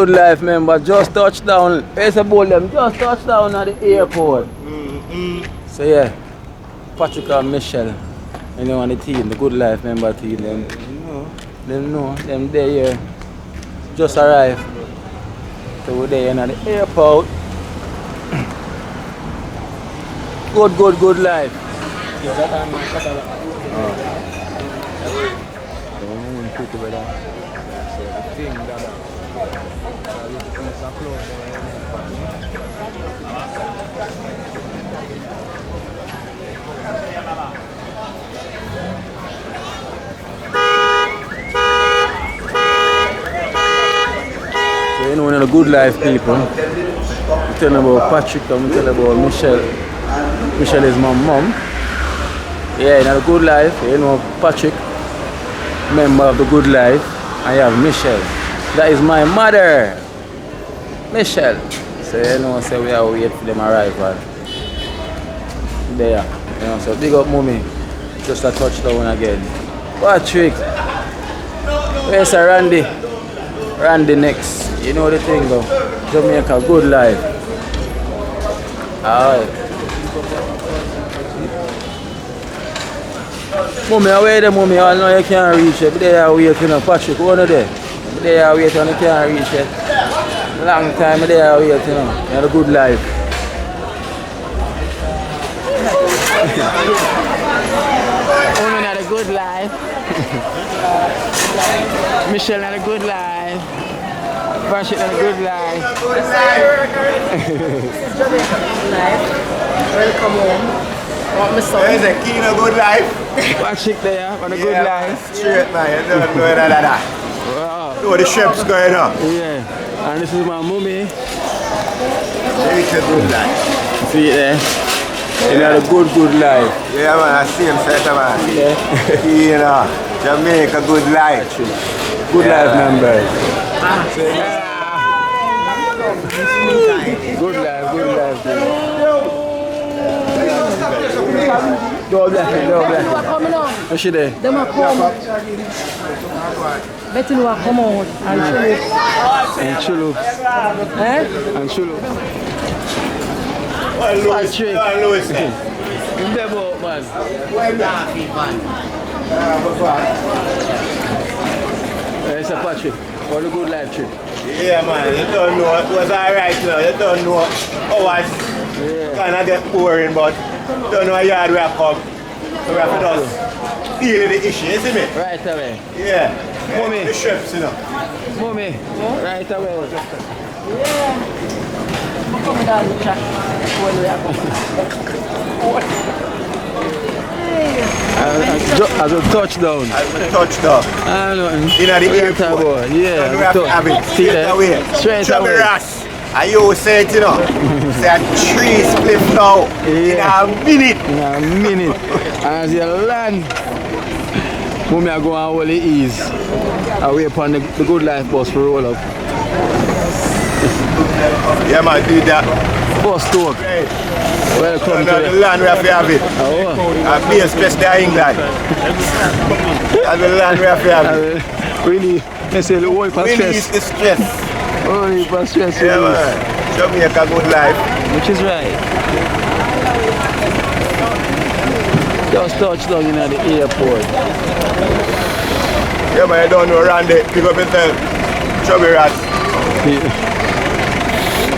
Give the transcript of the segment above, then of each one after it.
Good Life member just touched down. Where's the bowl them? Just touched down at the airport. So yeah, Patrick and Michelle, you know, on the team, the Good Life member team, them know, them there here. Just arrived. So we're there at the airport. Good life. So you know, one of the Good Life people. I'm telling about Patrick, I'm telling about Michelle. Michelle is my mom. Yeah, in the Good Life, you know, Patrick, member of the Good Life. I have Michelle. That is my mother, Michelle. So you know, so we are waiting for them arrival. There, you know, so big up mommy. Just a touchdown again. Patrick. Where's Randy? Randy next. You know the thing though. Jamaica, Good Life. Alright. Mommy, away there, mommy. I know you can't reach it. But they are waiting, Patrick. One of them. They are waiting and you can't reach it. Long time they are waiting, you know. The Good Life. Women had a good life. Michelle had a good life. Patrick had a good life. Welcome home. Want my son? There's a key in a good life. Patrick there on a good life. Straight man, you don't know that. Wow. Know the ship's going on. Yeah. And this is my mommy. It's a good life. See it there? You know, the good life. Yeah man, I see him set man. Yeah. You know, Jamaica good life. Good life members. Good life. Go black. Coming on. What's she there? Them are come. Betting will come out and And Chulu. eh? And Chulu. Patrick. Louis. In them out, man. It's a Patrick. For the Good Life trip. Yeah man, you don't know. It was alright now. You don't know hours kind of get boring, but you don't know how yard we have come. So we have to just deal with the issue, you see me? Right away. Yeah. Mommy. The ships, you know. Mommy, right away. Yeah. Come down the track. When we are As a touchdown. As we touch down. I know. In the airport. Yeah. And we have to have it straight away. Straight Chubby away. Ras. And you say it, you know. Say a 3 split now. Yeah. In a minute. In a minute. As you land, mommy are going all the ease. Away upon the Good Life bus for roll up. Yeah man, do that. Bus talk. Hey. Welcome to The land we have to have it. Oh. And be stressed there England. That's the land we have to have it. Really, they say the whole for We need stress. the stress. Only for stress. Yeah man. Jamaica good life. Which is right. Just touched down in the airport. Yeah man, you don't know Randy. Pick up yourself. Chubby Ras.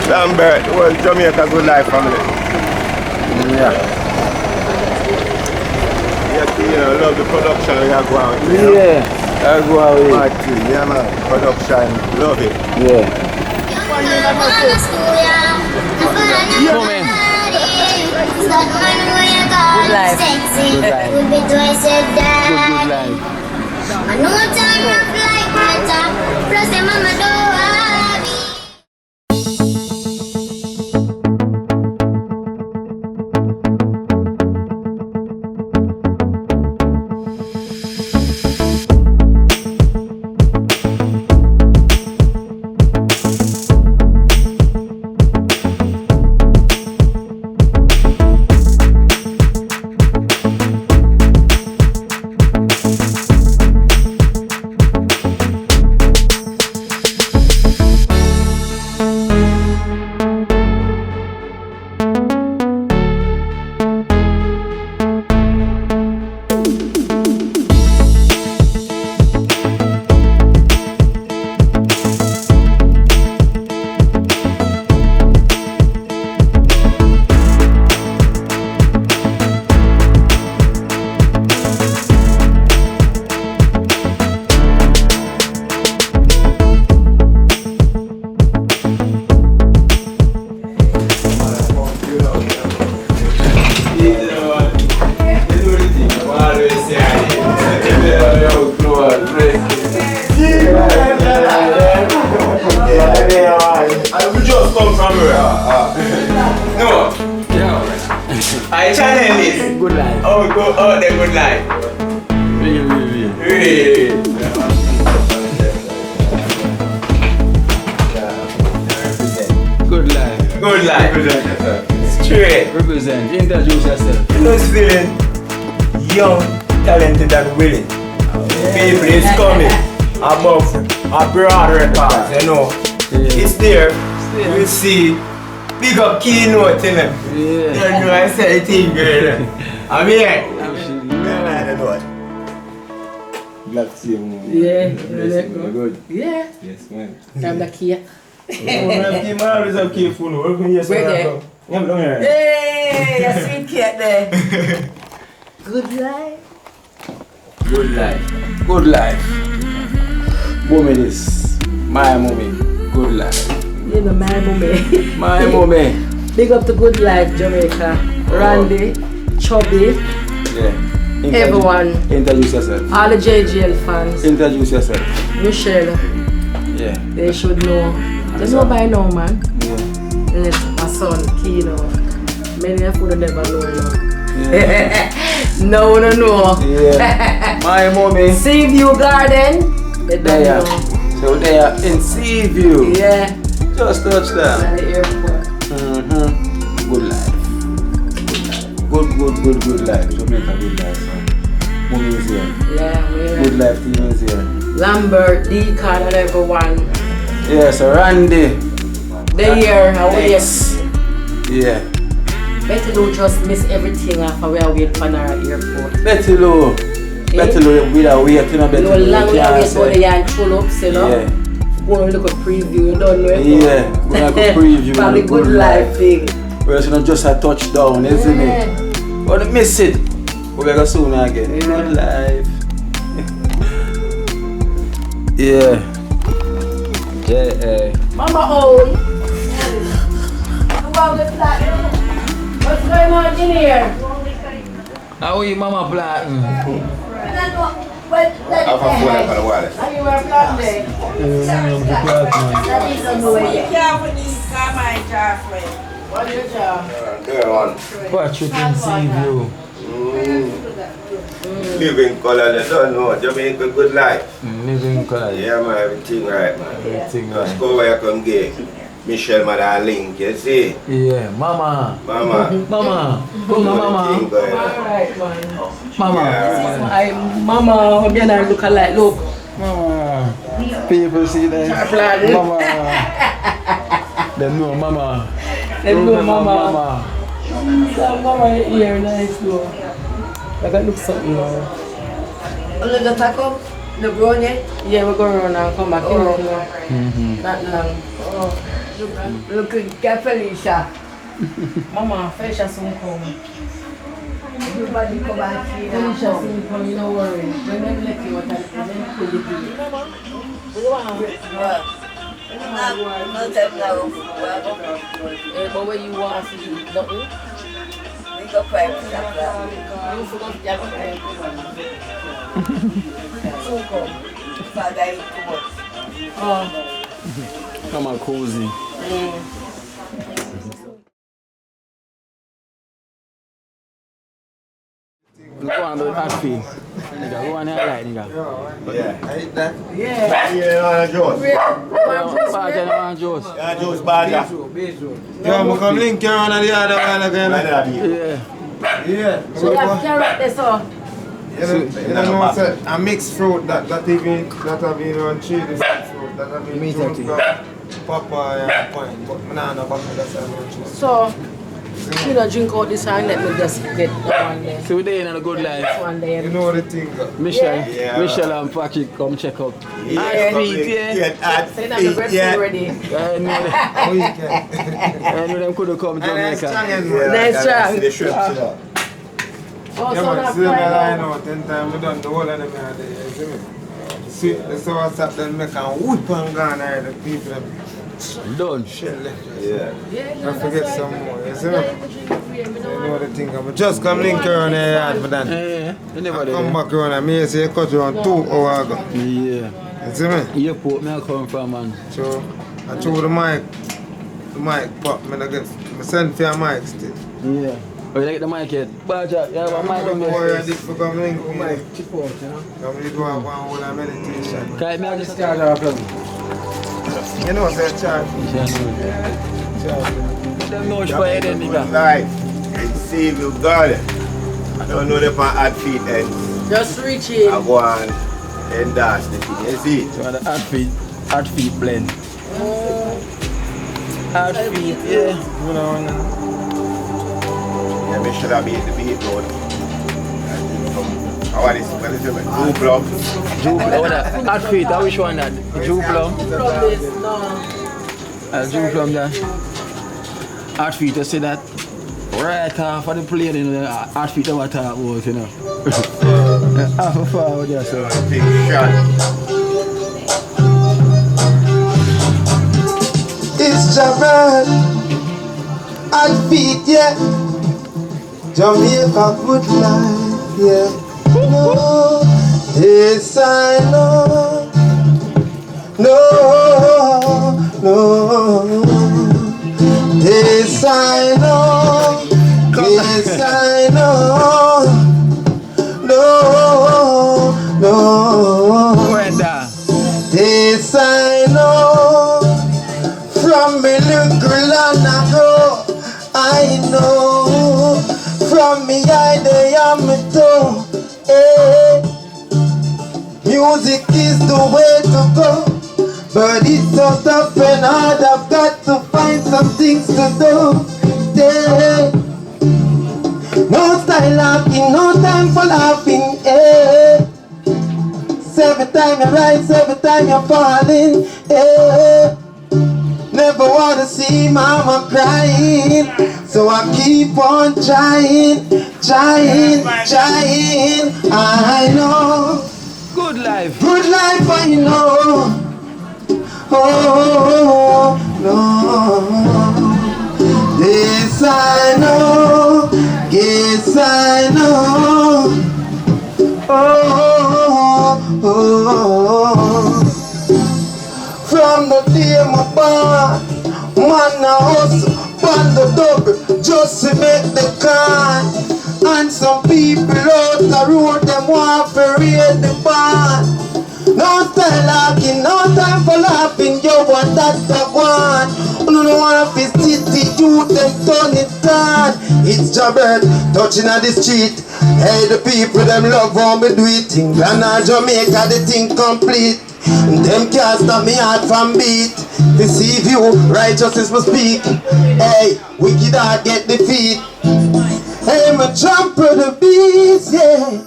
Lambert, well, Jamaica good life family. Yeah. Yeah, you know, love the production we are going. Yeah. I go away. Martin, yeah man, production, love it. Yeah. Good life. Good life. Good life. I know time rough like water, plus the mama don't I channel this. Good life. Oh, go out the good life. Real. Hey. Good life. Good life. Straight. Represent. Introduce yourself. Just feeling young, talented and willing. People is coming above a broad record, you know. Yeah. It's there. You see, big up keynote in them. Yeah. You know I say the thing, girl. I'm here. Glad to see you. Yeah. Good. Yeah. Yes, man. I'm the key. Man, always have key phone. What can you say? Hey, a sweet cat there. Good life. Good life. Good life. Mommy this. My mommy. Good life. You know my mommy. My mommy. Big up to Good Life Jamaica. Randy, Chubby, Yeah. everyone. Introduce yourself. All the JGL fans. Introduce yourself. Michelle, Yeah. they should know. They know by now, man. Yeah. And it's my son, Kino. Many of you never know, you know. Yeah. No. Yeah. My mommy. Seaview Garden. They don't There. know. So they are in Seaview. Yeah. Just touch them. At the airport. Good life. Good life. Jamaica, good life. Mommy is here. Yeah, we're Good life team is here. Lambert, Deacon, and everyone. Yes, Randy. They here, how we Yes. Yeah. Betty Lou just miss everything after we are waiting for our airport. Betty Lou. Betty Lou, we are waiting, you know, Betty You Lou. long way can't away say. for the yarn troll up, you know? Yeah. Go and look at preview, you don't know it. Yeah, we're going to preview. Probably the Good Life thing. Whereas, you know, just a touchdown, isn't Yeah. it? But miss it. We're going to soon again. Yeah. Good life. Yeah. Yeah. Mama own. What's going on in here? How are you, Mama Platin? Have a phone for the wallet. Are you wear black day? What's your job? There on. Patrick in Seaview. Living color, they don't know. Jamaica good life. Living color. Yeah, man, everything right, man. Everything Just right. go where you come get Michelle, mother, link, you see? Yeah, Mama. Mama. Mama. Come on, Mama. Everything going on. Alright, man. Mama. Mama, again, I look alike. Look. Mama. People see that. Chocolate. Mama. They know Mama. They know Mama. Mama. So, Mama, here, nice, though. I got look something now. Only the taco? The brownie? Yeah, we're going around and come back. Oh. Not long. Oh. Look at Felicia. Mama, Felicia soon come. Everybody come back here. Felicia soon come, you don't worry. When they let you out, then put it in. No time now. But when you want to do nothing, We go five o'clock. you forgot to get it. Soon come. Father, eat too much. Oh. Come on, cozy. Go on, do Ashby. Nigga, go on here, like, nigga. Yeah. I eat that. Yeah. Yeah, Jones. Bargain on Joes. Yeah, Jones, Badger. Yo, I'm come link you on the other one again. Brother, be. Yeah. Yeah. So you have carrot there, so. You know, say, a mixed fruit that even that have been on tree, this fruit that have been papaya and pine, but banana, but that's on tree. So, you know, drink out this and let me just get one there. So we're in a good life. One there. You know the thing. Michelle, Yeah. Michelle and Patrick come check up. Yeah, I come eat, in. yeah. Add Say that the feet, breast yeah. is ready. I know them could have come And it's strong Jamaica. and Yeah, Nice that's try. the shrimp, you know. Oh, yeah, so man, not see them fried line now. out 10 times, we done the whole of them here there, you see me? Sweet, the sour sap, then make a wood pan gone here, the people them Done. shell left. Yeah. Yeah, I forget some more, you see me? You You know the thing, I'm just come link around here yard for that. Yeah, you never I did. come back around and me say you cut around 2 hours ago. Yeah. You see me? Airport, me I come from, man. So I threw the mic pop, me I send for your mic still. Yeah. Oh, you like the mic yet? Baja, you have a mic on Boy, there. this become link with me. Chip out, you know? Come we go have one whole meditation. Can I just charge our plug? You know say charge. Them know for you then, nigga. Life. And save you, God. I don't know if I add feet and Just reach in. I go and endorse the thing. You see? So the hard feet blend. Hard feet, yeah. Yeah, make sure that beat the beat road. How are this? What is it? Juplum. Oh, that hard feet, I wish one that. Juplum. From this, no. Juplum there. Hard feet, you see that? Right off of the plane, you know, hard feet that what talk about, you know. Half a forward there, so. Big shot. It's Japan. I'd feet, yeah. Jamaica good life, yeah. No, yes I know. No, no. Yes I know. Yes I know. No, no. Brenda. This I know. From me little and I grow, I know. From me eye they am me toe. Hey. Music is the way to go, but it's so tough and hard. I've got to find some things to do. Yeah. No style laughing, no time for laughing. Yeah. Every time you rise, every time you're falling. Yeah. Never wanna see mama crying, so I keep on trying, trying, trying. I know. Good life. Good life I know. Oh, no. This I know. Yes I know. Oh, oh. From the day my born, man a hustle, on the double, just to make the can. And some people out the road, them want to raid the barn. No style laughing, no time for laughing, yo, what that's the one. No want to city youth, them turn it on. It's Jabert, touching on the street. Hey, the people, them love how me do it. England and Jamaica, the thing complete. Them can't stop me heart from beat. Deceive you, righteousness must speak. Hey, wicked heart get defeat. Hey, my trample the beast, yeah.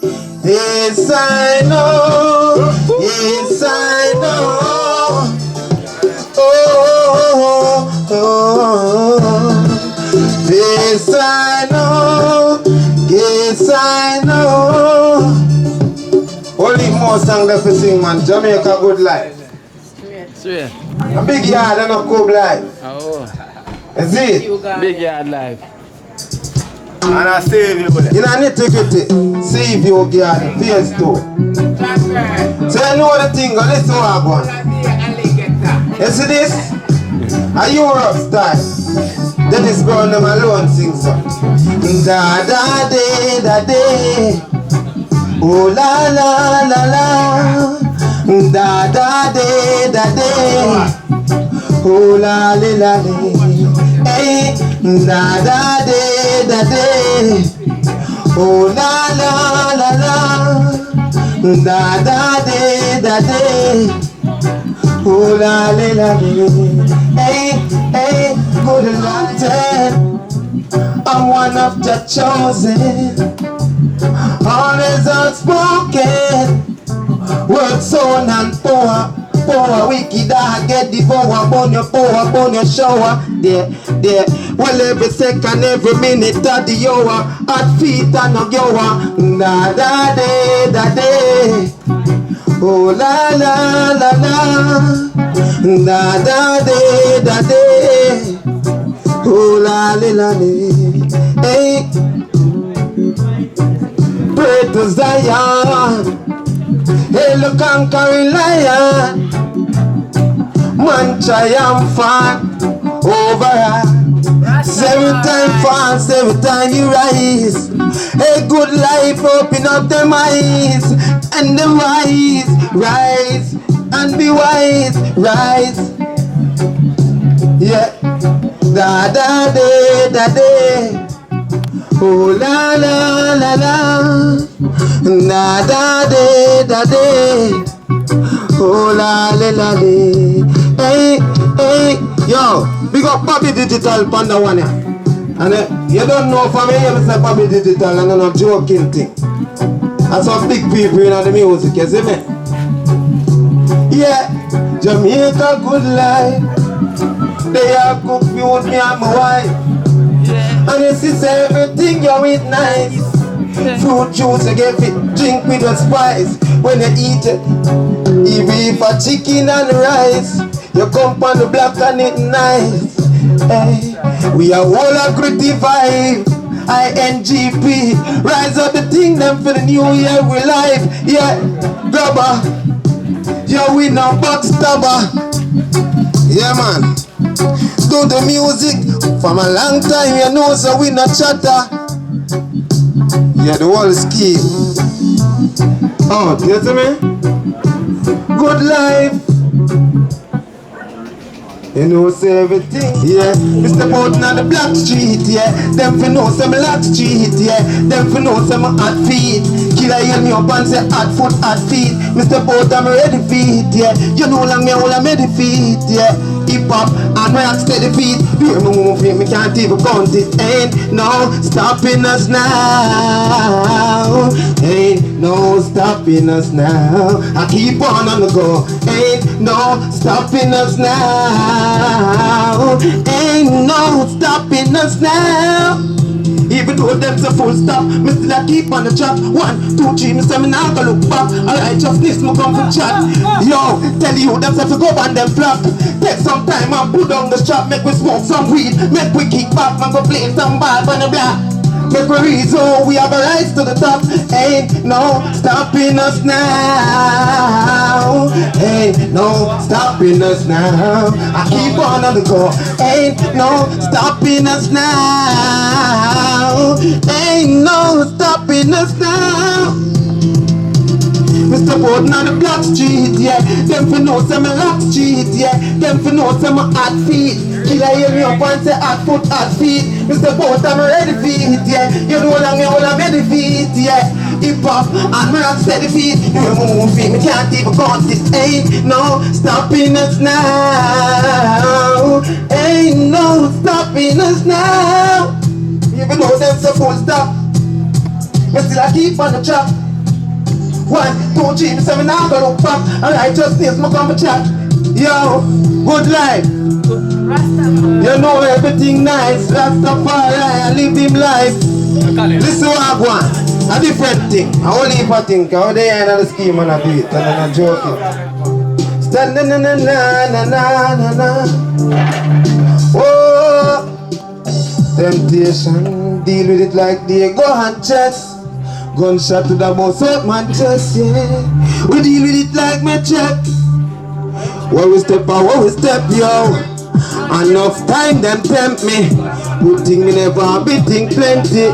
Yes, I know. Yes, I know. Oh, oh, oh. Yes, I know. Yes, I know. Only more song left to sing, man. Jamaica good life. Sweet. A big yard and a good life. Oh. Is it? Big yard life. And I save you. You know, nitty-gritty. See if you get the face too. So you know the thing, listen what I want. You see this? A Europe style. Dennis Brown them alone sing some. Da da day, da day. Oh la la la la. Da da day, da day. Oh la la la la. Hey, da da day, da day. Oh la la la la. Da da day, da day. Oh la la la la. Hey, hey, good Lord. I'm one of the chosen. Always unspoken. Word, sound and power. Power, wicked, I get the power. Burn your shower. There. Well, every second, every minute of the hour. Hot feet and no goer. Da da day, da day. Oh la la la la. Da da day, da day. Oh la la la la. Hey. Pray to Zion. Hail the conquering lion. Man triumphant over her. Every time fast, every time you rise. A good life open up them eyes. And them wise, rise. And be wise, rise. Yeah. Da da da da da. Oh la la la la. Da da da da da. Oh la la la la. Hey, hey, yo, big up Bobby Digital Panda one ya. And you don't know for me, I say Bobby Digital and I'm not joking thing. That's some big people in the music, you see me? Yeah, Jamaica good life. They are cook food, me and my wife. And you see everything you eat nice. Fruit juice you get it, drink with the spice. When you eat it, even if a chicken and rice, you come on the block and it nice. Hey, we are all a gritty vibe. INGP, rise up the thing them for the new year we live. Yeah, grabber, yeah we no backstabber. Yeah man, do the music from a long time you know so we not chatter. Yeah the whole scheme. Oh, you see me? Good life. You know, say everything, yeah. Mr. Bowden on the black street, yeah. Them for know some black street, yeah. Them for know some hot feet. Killer yell me up and say hot foot, hot feet. Mr. Bowden, I'm ready feet, yeah. You know, long me all I'm ready feet, yeah. Hip hop and my act steady feet. You move me can't even count it. Ain't no stopping us now. Ain't no stopping us now. I keep on the go. Ain't no stopping us now. Ain't no stopping us now. Even though them's a full stop, me still a keep on the track. 1, 2, 3, me say me nah go look back. Alright, just this me come for chat. Yo, tell you themselves to go on them flap. Take some time and put down the strap. Make we smoke some weed, make we kick back and go play some ball on the block. Make we reason we have a rise to the top. Ain't no stopping us now. Ain't no stopping us now. I keep on the go. Ain't no stopping us now. Ain't no stopping us now. Mr. Bowden on the block street, yeah. Them for know some lock street, yeah. Them for know some hot feet. Killer hear me up and say hot foot, hot feet. Mr. Bowden, I'm ready feet, yeah. You know long me all I'm ready feet, yeah. Hip hop and me rock steady feet. You move feet, me can't even count it. Ain't no stopping us now. Ain't no stopping us now. Even though them so full stop, me still I keep on the track. 1, 2, 3, me say me nah go look back. Alright, just this, me come for chat. Yo, good life. You know everything nice. Rastafari, I live him life. Listen what I want. A different thing. I only if I think how they end of the scheme and I do it. And I'm not joking. Stand na na na na na na na. Oh, temptation. Deal with it like they go and chest. Gunshot to the boss up my chest, yeah. We deal with it like my check. Where we step out, where we step, yo. Enough time them tempt me. Good thing me never be think plenty.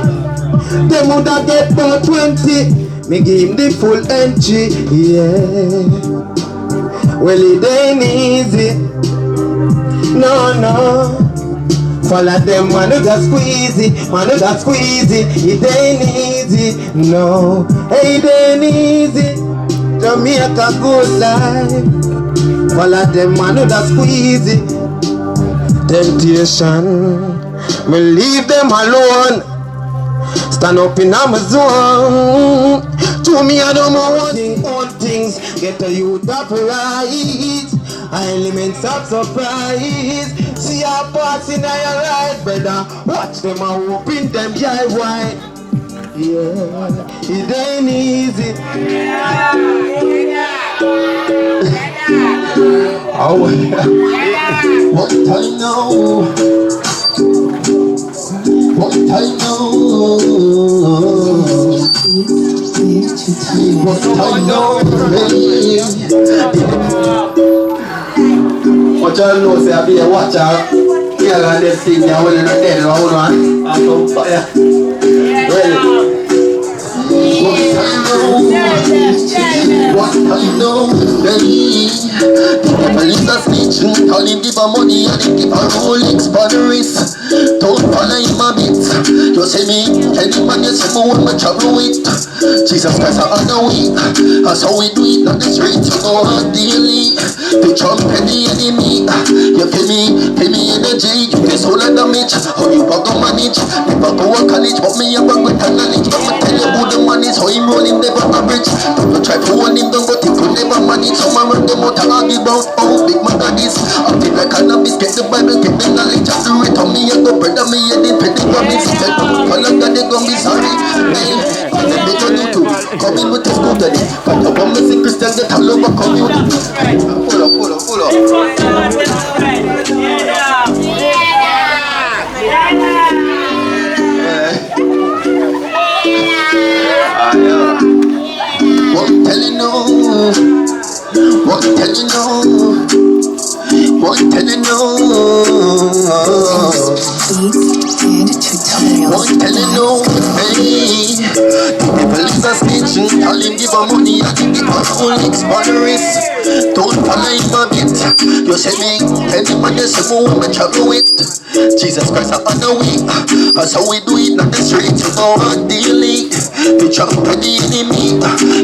Them woulda get about 20. Me give him the full entry, yeah. Well it ain't easy. No, no. Follow them, man, you got squeezy, man, you got squeezy. It ain't easy, no, it ain't easy. Jamaica good life. Follow them, man, you got squeezy. Temptation, me leave them alone. Stand up in Amazon. To me, I don't know all things. Get a youth up right. Elements of surprise. See our parts in your life, brother. Watch them and open them eye wide. Yeah, it ain't easy. Oh, what I know. What I know. What I know. What y'all know, say I be a watcher. girl and them things there when you're not dead, hold on. I'm from fire. Well, what I know, baby. The devil is a snitch. Tell him give her money and him give her Rolex for the wrist. Don't follow him a bit. You see me, any man you see me when me travel with. Jesus Christ on the week. That's how we do it on the streets. You go out daily. To jump at the enemy. You pay me energy. You get soul and damage. How you go manage? Never go to college, but me have a great knowledge. But me tell you who the man is. How him roll him never average. Don't try to hold him down, but he could never manage. Someone run them out and argue about how big my God is. I feel like cannabis, get the Bible, get the knowledge of the rate of me. I go brother me, I didn't pay the promise. Tell them all of God, they gon' be sorry. They don't need to come in with the scooter. But the woman say Christians get all over community. Pull up. Won't tell you no. Won't tell you no. Won't tell you no. Won't tell you no. Hey, the devil is a snitch. Tell him give her money and him give her Rolex for the wrist. Don't follow him a bit. You say me, any man you say who me travel with. Jesus Christ on the week. That's how we do it on the street. You go on daily. To jump at the enemy.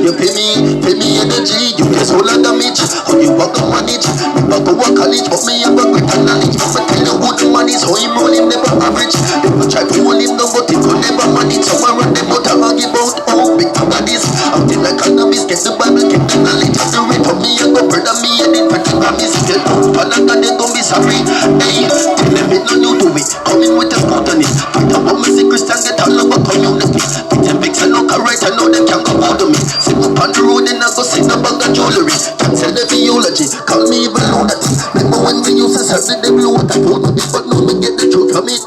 You pay me energy. You get soul and damage. How you walk and manage. Never go to college, but me have a great knowledge. But me tell you who the man is. How him roll him never average. Never try to hold him down, but he could never manage. Someone run them out and argue about how big God is. I feel like cannabis, get the Bible, get the knowledge of the rate of me. I go brother me and then pretty promise. Tell them all of God, they gon' be sorry. Hey, tell them it no new to it. Come in with a scrutiny. Fight a woman, say Christian, get all over community. Pick them pics and look right, I know them can't go out of me. Sit up on the road and I go see the bag of jewelry. Cancel the eulogy, call me even lunatic. Remember when we used to serve the devil what I told me, but now me get the truth from it.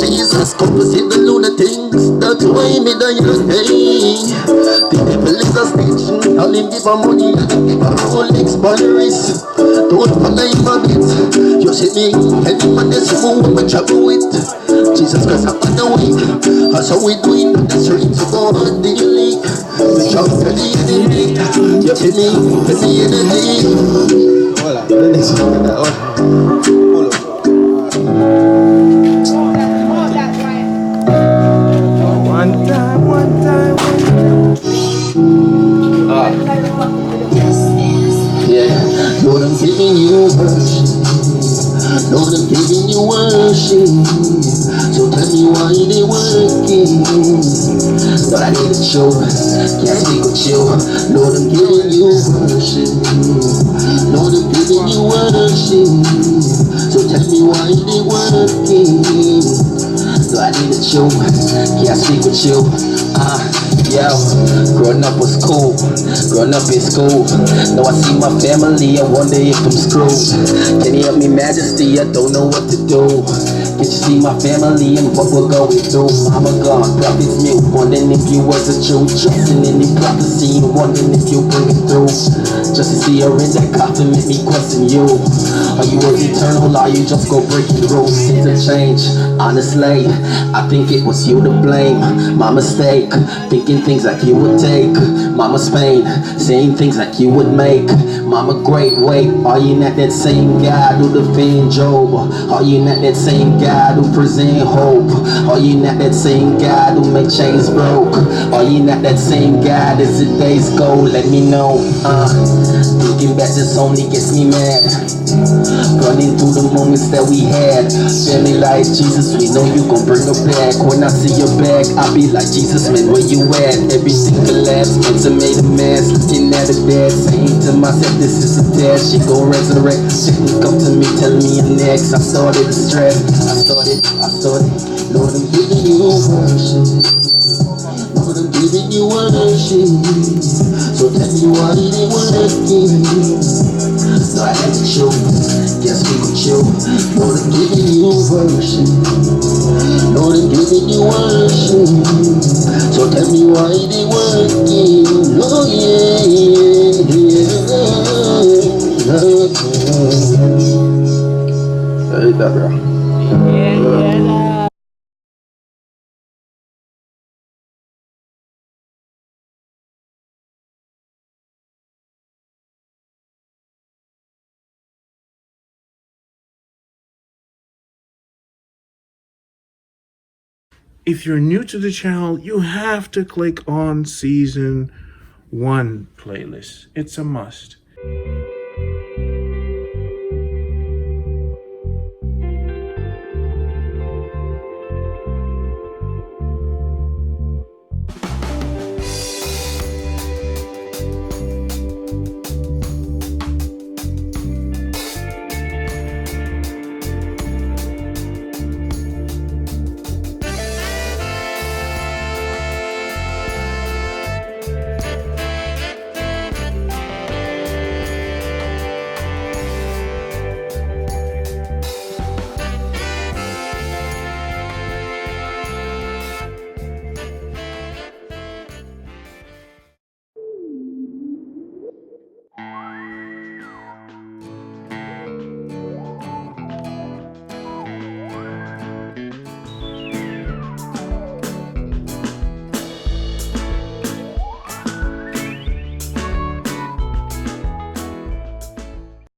Jesus come to save the lunatics. That's why me die hey. The devil is a snitch. Tell him give her money and give her Rolex for the wrist. Don't follow him a bit. You see me, any man you see who me travel with. Jesus Christ on the way. That's how we do it on the streets. You go on daily. We jump to the enemy. You see me, the enemy. Hold on, let me see that. Pull up. One time. Yeah, Lord, I'm giving you worship. Lord, I'm giving you worship. So tell me why they working. Lord, I need a show. Can't speak with you. Lord, I'm giving you worship. Lord, I'm giving you worship. So tell me why they working. Lord, I need a show. Can't speak with you. Yo, growing up was cool, growing up in school. Now I see my family, I wonder if I'm screwed. Can you help me, Majesty? I don't know what to do. Can you see my family and what we're going through? Mama gone, prophets mute, wondering if you was a Jew. Trusting in the prophecy, wondering if you bring it through. Just to see her in that coffin make me question you. Are you as eternal, or you just go breaking rules? Things have changed, honestly, I think it was you to blame. My mistake, thinking things like you would take. Mama's pain, saying things like you would make. Mama, great, wait, are you not that same God who defend Job? Are you not that same God who present hope? Are you not that same God who make chains broke? Are you not that same God as the days go? Let me know. Thinking back this only gets me mad. Running through the moments that we had. Family like Jesus, we know you gon' bring her back. When I see your back, I be like, Jesus, man, where you at? Everything collapsed, made a mess. Looking at her bed, saying to myself, this is a test. She gon' resurrect. She can come to me, telling me I'm next. I started to stress. I started. Lord, I'm giving you worship. Lord, I'm giving you worship. So tell me why they working. So I had to show. Can't speak with you. Lord, I'm giving you worship. Lord, I'm giving you worship. So tell me why they working. Oh yeah. Hey, that bro. Yeah. If you're new to the channel, you have to click on Season 1 playlist. It's a must.